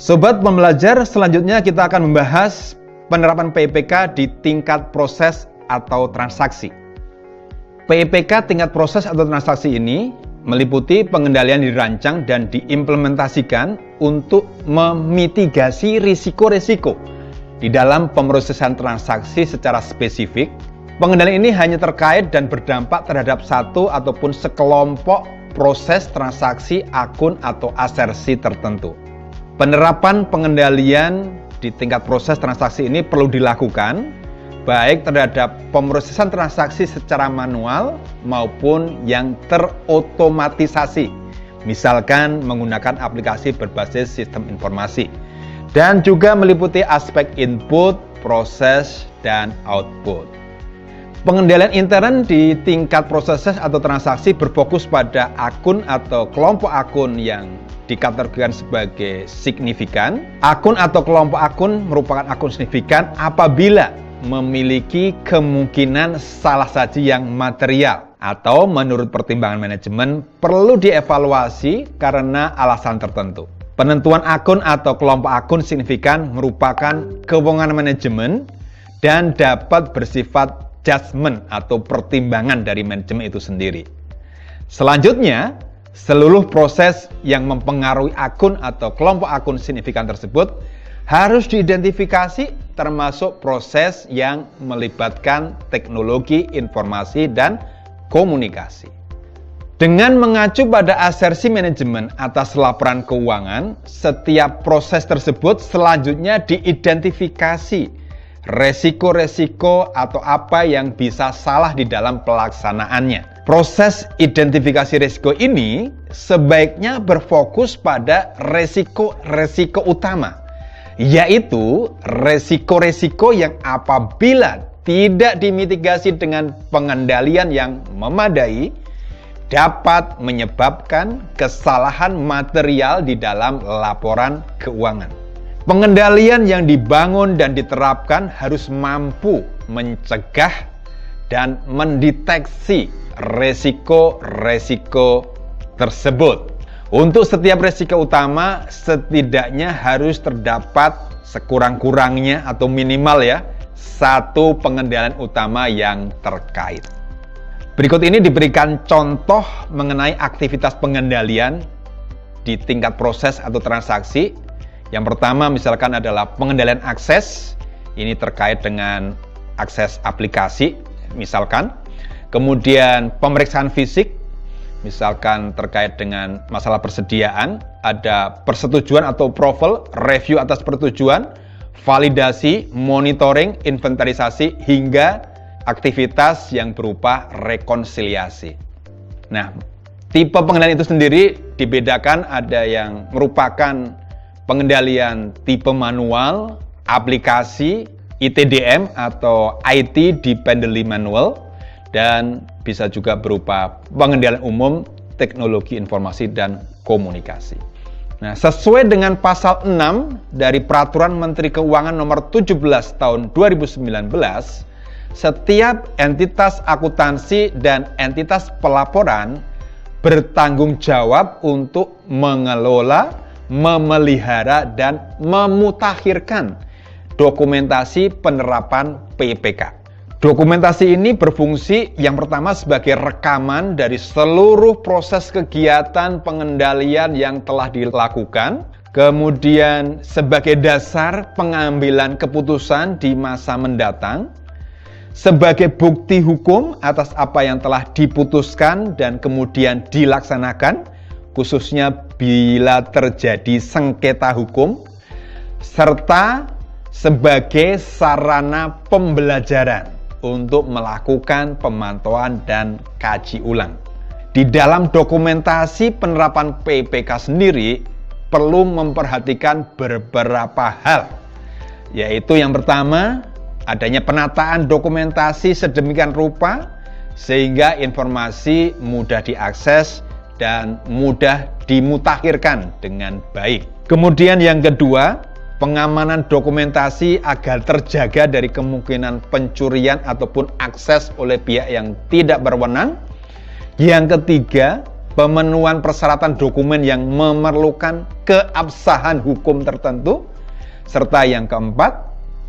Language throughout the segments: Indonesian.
Sobat pembelajar, selanjutnya kita akan membahas penerapan PIPK di tingkat proses atau transaksi. PIPK tingkat proses atau transaksi ini meliputi pengendalian dirancang dan diimplementasikan untuk memitigasi risiko-risiko di dalam pemrosesan transaksi secara spesifik. Pengendalian ini hanya terkait dan berdampak terhadap satu ataupun sekelompok proses transaksi, akun, atau asersi tertentu. Penerapan pengendalian di tingkat proses transaksi ini perlu dilakukan baik terhadap pemrosesan transaksi secara manual maupun yang terotomatisasi, misalkan menggunakan aplikasi berbasis sistem informasi, dan juga meliputi aspek input, proses, dan output. Pengendalian intern di tingkat proses atau transaksi berfokus pada akun atau kelompok akun yang dikategorikan sebagai signifikan. Akun atau kelompok akun merupakan akun signifikan apabila memiliki kemungkinan salah saji yang material atau menurut pertimbangan manajemen perlu dievaluasi karena alasan tertentu. Penentuan akun atau kelompok akun signifikan merupakan kewenangan manajemen dan dapat bersifat judgement atau pertimbangan dari manajemen itu sendiri. Selanjutnya, seluruh proses yang mempengaruhi akun atau kelompok akun signifikan tersebut harus diidentifikasi, termasuk proses yang melibatkan teknologi, informasi, dan komunikasi. Dengan mengacu pada asersi manajemen atas laporan keuangan, setiap proses tersebut selanjutnya diidentifikasi resiko-resiko atau apa yang bisa salah di dalam pelaksanaannya. Proses identifikasi risiko ini sebaiknya berfokus pada resiko-resiko utama, yaitu resiko-resiko yang apabila tidak dimitigasi dengan pengendalian yang memadai dapat menyebabkan kesalahan material di dalam laporan keuangan. Pengendalian yang dibangun dan diterapkan harus mampu mencegah dan mendeteksi resiko-resiko tersebut. Untuk setiap resiko utama setidaknya harus terdapat sekurang-kurangnya atau minimal satu pengendalian utama yang terkait. Berikut ini diberikan contoh mengenai aktivitas pengendalian di tingkat proses atau transaksi. Yang pertama misalkan adalah pengendalian akses, ini terkait dengan akses aplikasi misalkan. Kemudian pemeriksaan fisik, misalkan terkait dengan masalah persediaan, ada persetujuan atau approval, review atas persetujuan, validasi, monitoring, inventarisasi, hingga aktivitas yang berupa rekonsiliasi. Nah, tipe pengendalian itu sendiri dibedakan, ada yang merupakan pengendalian tipe manual, aplikasi, ITDM atau IT Dependently Manual, dan bisa juga berupa pengendalian umum, teknologi informasi dan komunikasi. Nah, sesuai dengan pasal 6 dari Peraturan Menteri Keuangan nomor 17 tahun 2019, setiap entitas akuntansi dan entitas pelaporan bertanggung jawab untuk mengelola, memelihara, dan memutakhirkan dokumentasi penerapan PIPK. Dokumentasi ini berfungsi yang pertama sebagai rekaman dari seluruh proses kegiatan pengendalian yang telah dilakukan, kemudian sebagai dasar pengambilan keputusan di masa mendatang, sebagai bukti hukum atas apa yang telah diputuskan dan kemudian dilaksanakan, khususnya bila terjadi sengketa hukum, serta sebagai sarana pembelajaran untuk melakukan pemantauan dan kaji ulang. Di dalam dokumentasi penerapan PIPK sendiri perlu memperhatikan beberapa hal, yaitu yang pertama, adanya penataan dokumentasi sedemikian rupa sehingga informasi mudah diakses dan mudah dimutakhirkan dengan baik. Kemudian yang kedua, pengamanan dokumentasi agar terjaga dari kemungkinan pencurian ataupun akses oleh pihak yang tidak berwenang. Yang ketiga, pemenuhan persyaratan dokumen yang memerlukan keabsahan hukum tertentu, serta yang keempat,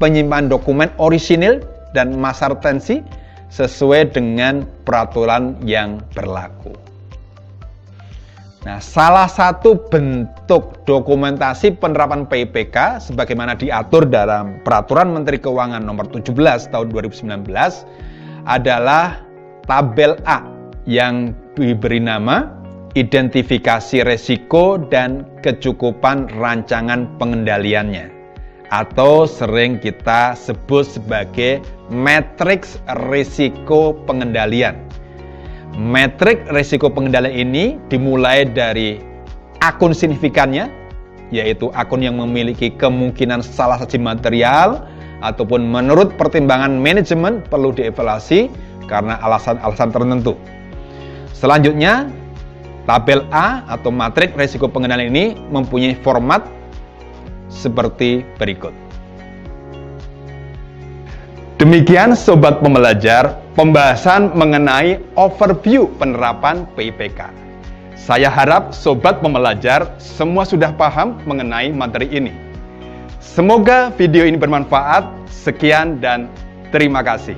penyimpanan dokumen orisinil dan masartensi sesuai dengan peraturan yang berlaku. Nah, salah satu bentuk dokumentasi penerapan PPK sebagaimana diatur dalam Peraturan Menteri Keuangan Nomor 17 Tahun 2019 adalah tabel A yang diberi nama identifikasi resiko dan kecukupan rancangan pengendaliannya, atau sering kita sebut sebagai matriks risiko pengendalian. Metrik risiko pengendalian ini dimulai dari akun signifikannya, yaitu akun yang memiliki kemungkinan salah satu material ataupun menurut pertimbangan manajemen perlu dievaluasi karena alasan-alasan tertentu. Selanjutnya, tabel A atau matrik risiko pengendalian ini mempunyai format seperti berikut. Demikian Sobat Pembelajar, pembahasan mengenai overview penerapan PPK. Saya harap Sobat Pembelajar semua sudah paham mengenai materi ini. Semoga video ini bermanfaat. Sekian dan terima kasih.